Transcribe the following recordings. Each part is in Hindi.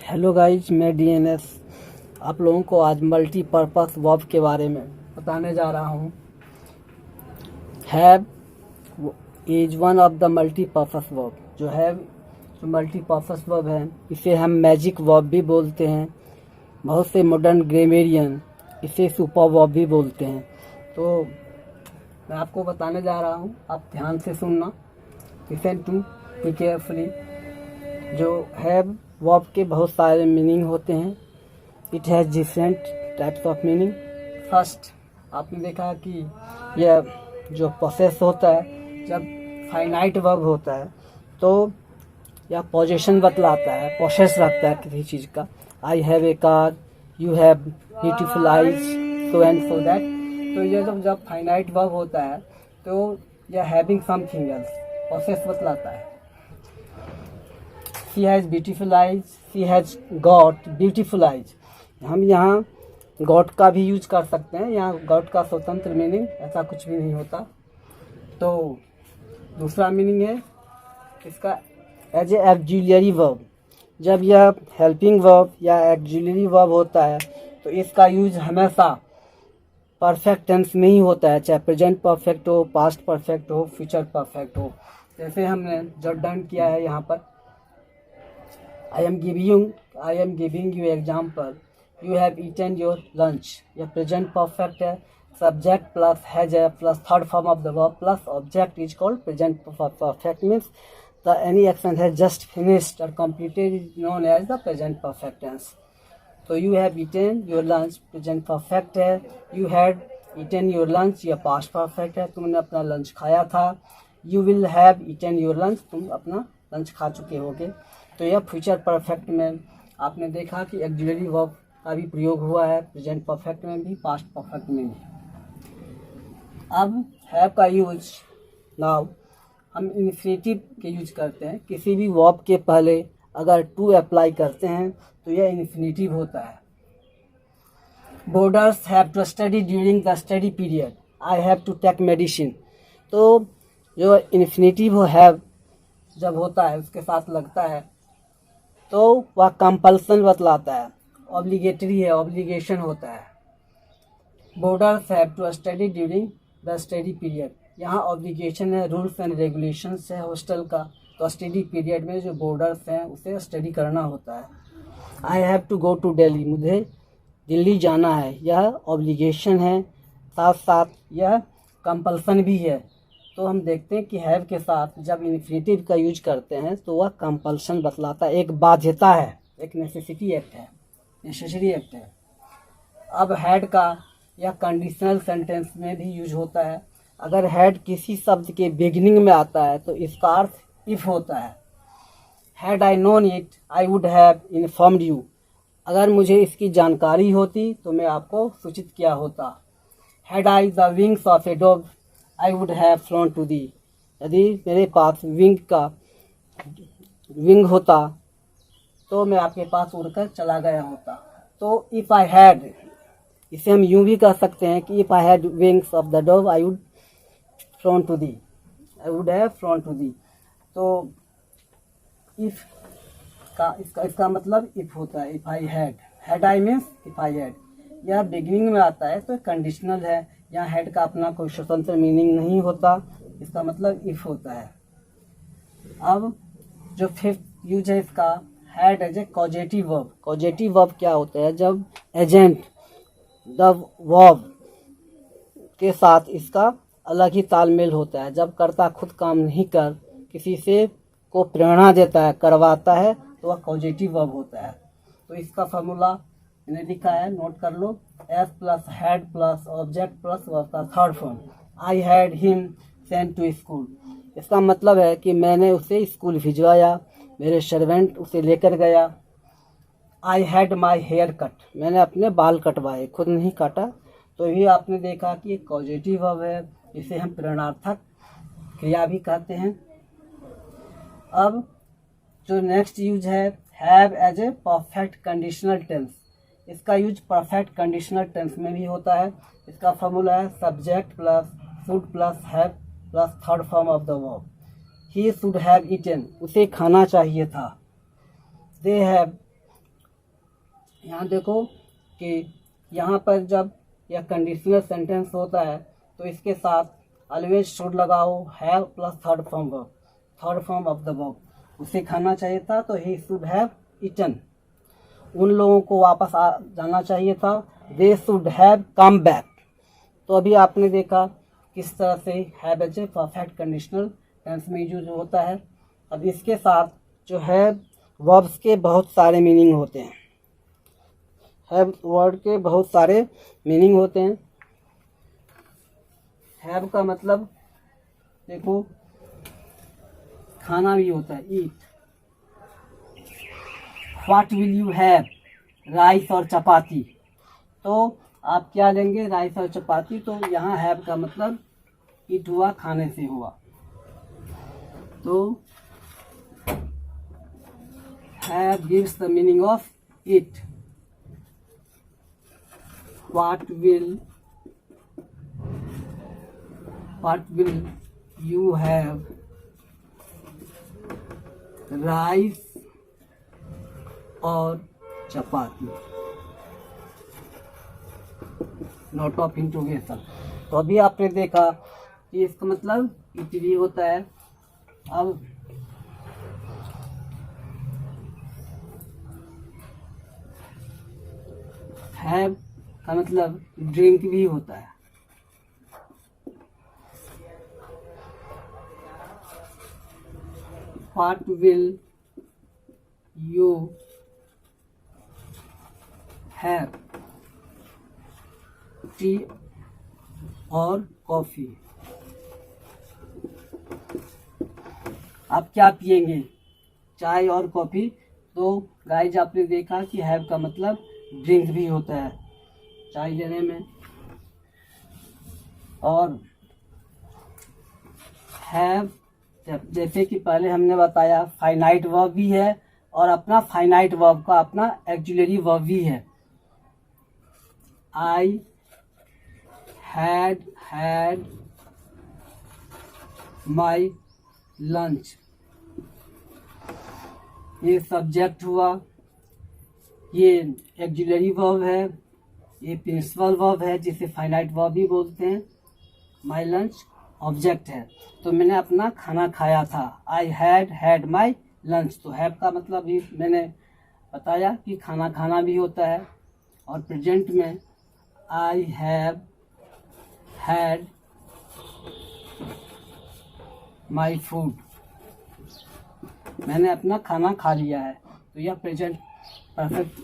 हेलो गाइज, मैं डीएनएस आप लोगों को आज मल्टीपर्पस वर्ब के बारे में बताने जा रहा हूँ। Have is one of the multipurpose verb. जो मल्टीपर्पस वर्ब है, इसे हम मैजिक वर्ब भी बोलते हैं। बहुत से मॉडर्न ग्रामेरियन इसे सुपर वर्ब भी बोलते हैं। तो मैं आपको बताने जा रहा हूँ, आप ध्यान से सुनना, लिसन टू बी केयरफुली। जो हैव वर्ब के बहुत सारे मीनिंग होते हैं। It has different types of meaning. First, आपने देखा कि यह जो प्रोसेस होता है, जब फाइनाइट वर्ब होता है तो यह पोजीशन बतलाता है, प्रोसेस रखता है किसी चीज़ का। I have a car, you have beautiful eyes, so and so that. तो यह जब फाइनाइट वर्ब होता है तो यह हैविंग समथिंग एल्स, प्रोसेस बतलाता है। She has beautiful eyes, she has got beautiful eyes। हम यहाँ गॉट का भी यूज कर सकते हैं। यहाँ गॉट का स्वतंत्र मीनिंग ऐसा कुछ भी नहीं होता। तो दूसरा मीनिंग है इसका एज ए ऑक्सिलरी वर्ब। जब यह हेल्पिंग वर्ब या ऑक्सिलरी वर्ब होता है तो इसका यूज हमेशा परफेक्ट टेंस में ही होता है, चाहे प्रेजेंट परफेक्ट हो, पास्ट परफेक्ट हो, फ्यूचर परफेक्ट हो। जैसे हमने जो डन किया है यहाँ पर, I am giving you example. You have eaten your lunch। यह प्रेजेंट परफेक्ट है। सब्जेक्ट प्लस हैज है plus third form of the verb plus object is called present perfect. Means the any action has just finished और completed is known as the present perfect tense. तो you have eaten your lunch present perfect है। You had eaten your lunch यह पास्ट परफेक्ट है, तुमने अपना लंच खाया था। You will have eaten your lunch, तुम अपना लंच खा चुके होगे। तो यह फ्यूचर परफेक्ट में आपने देखा कि ऑक्सिलरी वर्ब का भी प्रयोग हुआ है, प्रेजेंट परफेक्ट में भी, पास्ट परफेक्ट में भी। अब हैव का यूज नाउ हम इन्फिनेटिव के यूज करते हैं। किसी भी वर्ब के पहले अगर टू अप्लाई करते हैं तो यह इन्फिनेटिव होता है। Boarders have to study during the study period. I have to take medicine. तो जो इन्फिनेटिव हैव जब होता है उसके साथ लगता है तो वह कंपल्सन बतलाता है, ऑब्लिगेटरी है, ऑब्लिगेशन होता है। Boarders have to study during the study period, यहाँ ऑब्लिगेशन है, रूल्स एंड रेगुलेशंस है हॉस्टल का। तो स्टडी पीरियड में जो बोर्डर्स हैं उसे स्टडी करना होता है। I have to go to Delhi, मुझे दिल्ली जाना है, यह ऑब्लिगेशन है, साथ साथ यह कंपल्सन भी है। तो हम देखते हैं कि हैव के साथ जब इन्फिनेटिव का यूज करते हैं तो वह कंपल्सन बतलाता है, एक बाध्यता है, एक नेसेसिटी एक्ट है, नेसेसरी एक्ट है। अब हैड का यह कंडीशनल सेंटेंस में भी यूज होता है। अगर हैड किसी शब्द के बिगिनिंग में आता है तो इसका अर्थ इफ होता है। Had I known it I would have informed you. अगर मुझे इसकी जानकारी होती तो मैं आपको सूचित किया होता। Had I the wings of a dog I would have flown to thee. यदि मेरे पास विंग होता तो मैं आपके पास उड़कर चला गया होता। तो इफ़ आई हैड, इसे हम यूं भी कह सकते हैं कि if I had wings of the dove I would flown to thee, I would have flown to thee. तो इफ का इसका मतलब इफ होता है। If I had I means if I had, यह बिगिनिंग में आता है तो कंडीशनल है। यहाँ हैड का अपना कोई स्वतंत्र मीनिंग नहीं होता, इसका मतलब इफ होता है। अब जो फिफ्थ यूज है इसका, had as a causative verb. Causative verb क्या होता है? जब एजेंट द वर्ब के साथ इसका अलग ही तालमेल होता है। जब कर्ता खुद काम नहीं कर किसी से को प्रेरणा देता है, करवाता है, तो वह कॉजेटिव वर्ब होता है। तो इसका फॉर्मूला मैंने लिखा है, नोट कर लो। S plus had plus object plus verb का third form. I had him sent to school. इसका मतलब है कि मैंने उसे स्कूल भिजवाया, मेरे सर्वेंट उसे लेकर गया। I had my hair cut, मैंने अपने बाल कटवाए, खुद नहीं काटा। तो ये आपने देखा कि एक पॉजिटिव वर्ब है, इसे हम प्रेरणार्थक क्रिया भी कहते हैं। अब जो नेक्स्ट यूज है, have as a perfect conditional tense. इसका यूज परफेक्ट कंडीशनल टेंस में भी होता है। इसका फॉर्मूला है subject plus should plus have plus third form of the verb. He should have eaten, उसे खाना चाहिए था। दे हैव यहाँ देखो कि यहाँ पर जब यह कंडीशनल सेंटेंस होता है तो इसके साथ ऑलवेज शुड लगाओ have plus third form of the verb. उसे खाना चाहिए था तो ही शुड हैव ईटन। उन लोगों को वापस आ जाना चाहिए था, they should have come back. तो अभी आपने देखा किस तरह से have as a perfect conditional tense में यूज होता है। अब इसके साथ जो है वर्ब्स के बहुत सारे मीनिंग होते हैं। हैव वर्ड के बहुत सारे मीनिंग होते हैं। हैव का मतलब देखो खाना भी होता है, eat. What will you have, rice और चपाती। तो आप क्या लेंगे, राइस और चपाती। तो यहाँ हैव का मतलब ईट हुआ, खाने से हुआ। तो have gives the meaning of eat. What will you have, rice और चपाती। Note of interrogation. तो अभी आपने देखा कि इसका मतलब इट भी होता है। अब हैव का मतलब ड्रिंक भी होता है। What will you have, T और कॉफी। आप क्या पिएंगे, चाय और कॉफी। तो गाइज आपने देखा कि हैव का मतलब ड्रिंक भी होता है चाय लेने में। और हैव जैसे कि पहले हमने बताया फाइनाइट वर्ब भी है और अपना फाइनाइट वर्ब का अपना एक्जुलरी वर्ब भी है। आई हैड माई लंच, ये सब्जेक्ट हुआ, ये एक्जुलरी वर्ब है, ये प्रिंसिपल वर्ब है जिसे फाइनाइट वर्ब भी बोलते हैं। माई लंच ऑब्जेक्ट है, तो मैंने अपना खाना खाया था। आई हैड माई लंच। तो हैव का मतलब भी मैंने बताया कि खाना खाना भी होता है। और प्रेजेंट में I have had my food, मैंने अपना खाना खा लिया है। तो यह प्रेजेंट परफेक्ट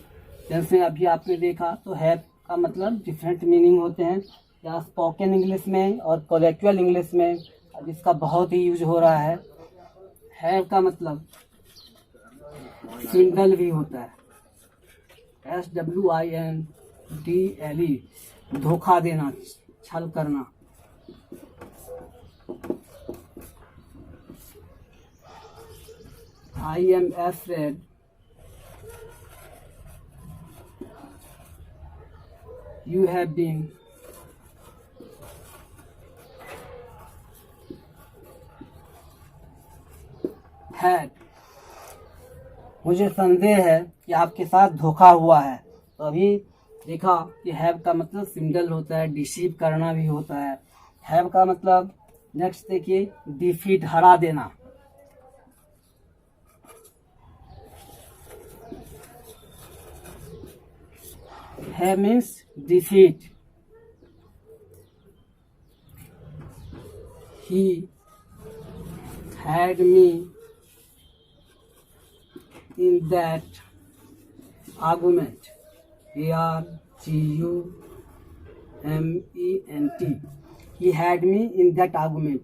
टेंस में अभी आपने देखा। तो हैव का मतलब डिफरेंट मीनिंग होते हैं, या स्पोकन इंग्लिश में और कॉलेक्चुअल इंग्लिश में जिसका बहुत ही यूज हो रहा है। हैव का मतलब सिंगल भी होता है, SWINDLE, धोखा देना, छल करना। I am afraid you have been had, मुझे संदेह है कि आपके साथ धोखा हुआ है। तो अभी देखा कि हैव का मतलब सिंगल होता है, डिसीव करना भी होता है। हैव का मतलब नेक्स्ट देखिए डिफीट, हरा देना। Have means defeat. He had me in that argument. ARGUMENT. He had me in that argument.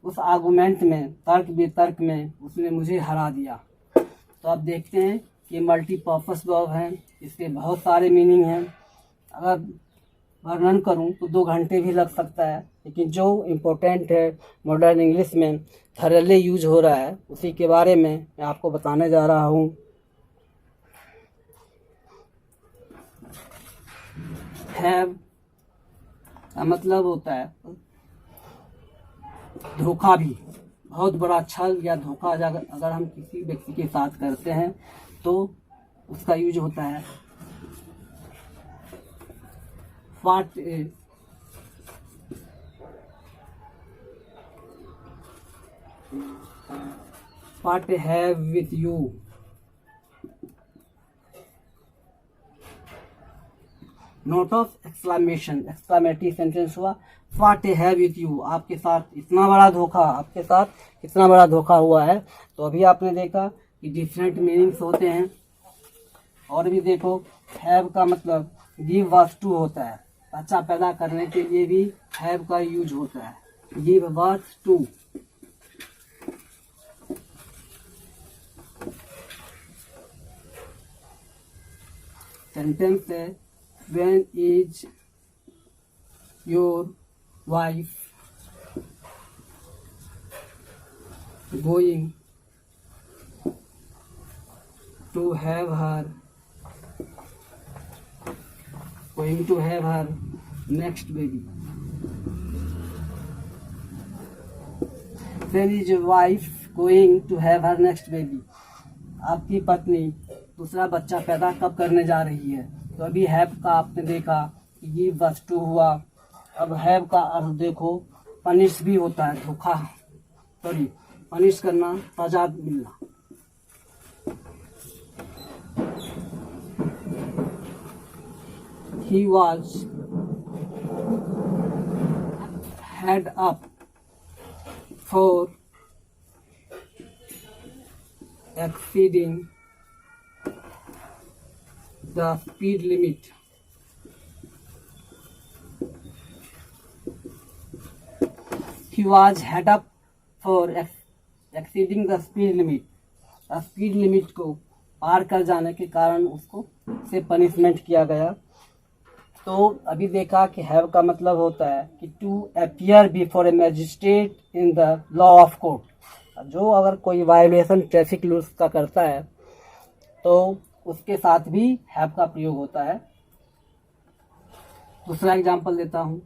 उस आर्गूमेंट में, तर्क वितर्क में उसने मुझे हरा दिया। तो अब देखते हैं कि मल्टीपर्पस वर्ब है, इसके बहुत सारे मीनिंग हैं। अगर वर्णन करूं तो 2 घंटे भी लग सकता है, लेकिन जो इम्पोर्टेंट है मॉडर्न इंग्लिश में थरली यूज हो रहा है उसी के बारे में मैं आपको बताने जा रहा हूं। हैव का मतलब होता है धोखा भी, बहुत बड़ा छल या धोखा अगर हम किसी व्यक्ति के साथ करते हैं तो उसका यूज होता है what have with you, note of exclamation, exclamatory sentence हुआ व्हाट हैव विथ यू, आपके साथ इतना बड़ा धोखा, आपके साथ इतना बड़ा धोखा हुआ है। तो अभी आपने देखा कि डिफरेंट मीनिंग्स होते हैं। और भी देखो, हैव का मतलब गिव वाज टू होता है, बच्चा पैदा करने के लिए भी हैव का यूज होता है, गिव वाज टू। सेंटेंस है when is your wife going to have her next baby, when is your wife going to have her next baby, आपकी पत्नी दूसरा बच्चा पैदा कब करने जा रही है। तो अभी हैव का आपने देखा कि गिव वाज टू हुआ। अब हैव का अर्थ देखो, पनिश भी होता है, धोखा, सॉरी पनिश करना, सजा मिलना। He was head up for exceeding the speed limit. He was head up for exceeding the speed limit. Speed limit को पार कर जाने के कारण उसको से पनिशमेंट किया गया। तो अभी देखा कि हैव का मतलब होता है कि to appear before a magistrate in the law of court. जो अगर कोई वायोलेशन ट्रैफिक रूल्स का करता है तो उसके साथ भी हैव का प्रयोग होता है। दूसरा एग्जांपल देता हूं,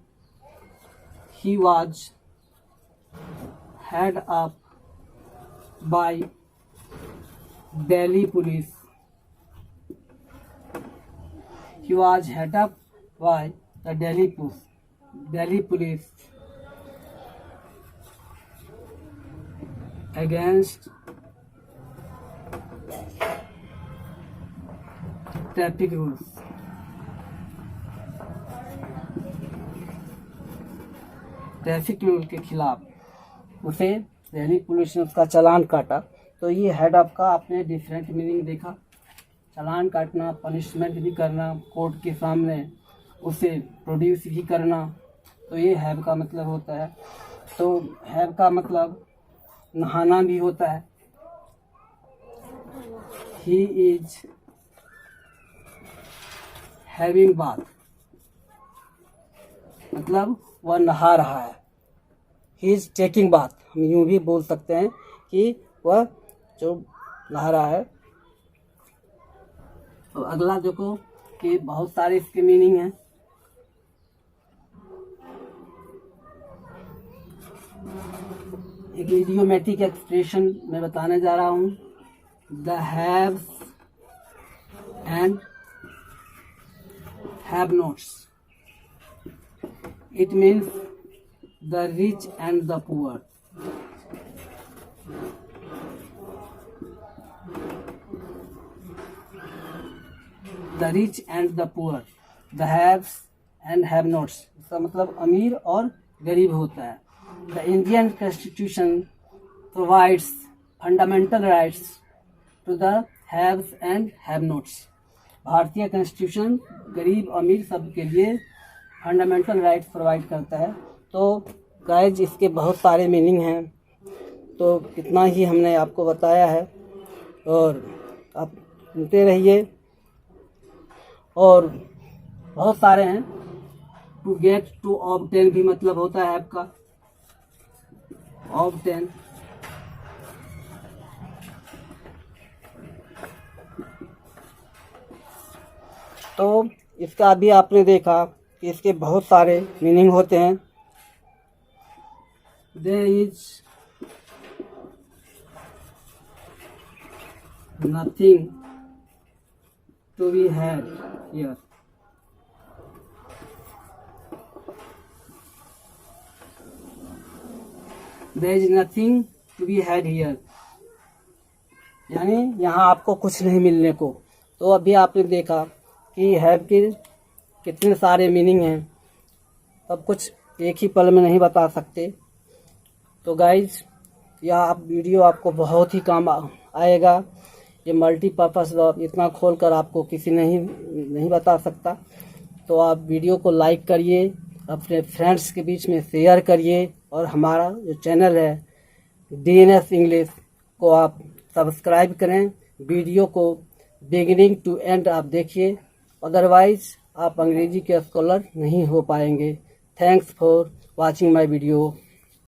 he was head up by Delhi police, he was head up by the Delhi police against traffic rules. Traffic rule के खिलाफ उसे दिल्ली पुलिस ने उसका चालान काटा। तो ये हेड अप का आपने डिफरेंट मीनिंग देखा, चालान काटना, पनिशमेंट भी करना, कोर्ट के सामने उसे प्रोड्यूस भी करना। तो ये हैव का मतलब होता है। तो हैव का मतलब नहाना भी होता है। ही इज हैविंग बाथ, मतलब वह नहा रहा है। ही इज टेकिंग बाथ, हम यूं भी बोल सकते हैं कि वह जो नहा रहा है। तो अगला देखो कि बहुत सारे इसके मीनिंग हैं। एक इडियोमेटिक एक्सप्रेशन मैं बताने जा रहा हूं, the haves and have nots. It means the rich and the poor. The rich and the poor. The haves and have nots. इसका मतलब अमीर और गरीब होता है। The Indian Constitution provides fundamental rights to the haves and have nots. भारतीय कॉन्स्टिट्यूशन गरीब अमीर सब के लिए फंडामेंटल राइट्स प्रोवाइड करता है। तो गाइज इसके बहुत सारे मीनिंग हैं, तो इतना ही हमने आपको बताया है और आप सुनते रहिए। और बहुत सारे हैं। टू गेट, टू ऑब्टेन भी मतलब होता है आपका ऑब्टेन। तो इसका अभी आपने देखा कि इसके बहुत सारे मीनिंग होते हैं। There is nothing to be had here, there is nothing to be had here, यानी यहाँ आपको कुछ नहीं मिलने को। तो अभी आपने देखा कि हैव के कितने सारे मीनिंग हैं, सब कुछ एक ही पल में नहीं बता सकते। तो गाइज यह आप वीडियो आपको बहुत ही काम आएगा। ये मल्टीपर्पज़ वर्ब इतना खोलकर आपको किसी नहीं बता सकता। तो आप वीडियो को लाइक करिए, अपने फ्रेंड्स के बीच में शेयर करिए, और हमारा जो चैनल है DNS इंग्लिश को आप सब्सक्राइब करें। वीडियो को बिगिनिंग टू एंड आप देखिए, अदरवाइज आप अंग्रेजी के स्कॉलर नहीं हो पाएंगे। Thanks for watching my video.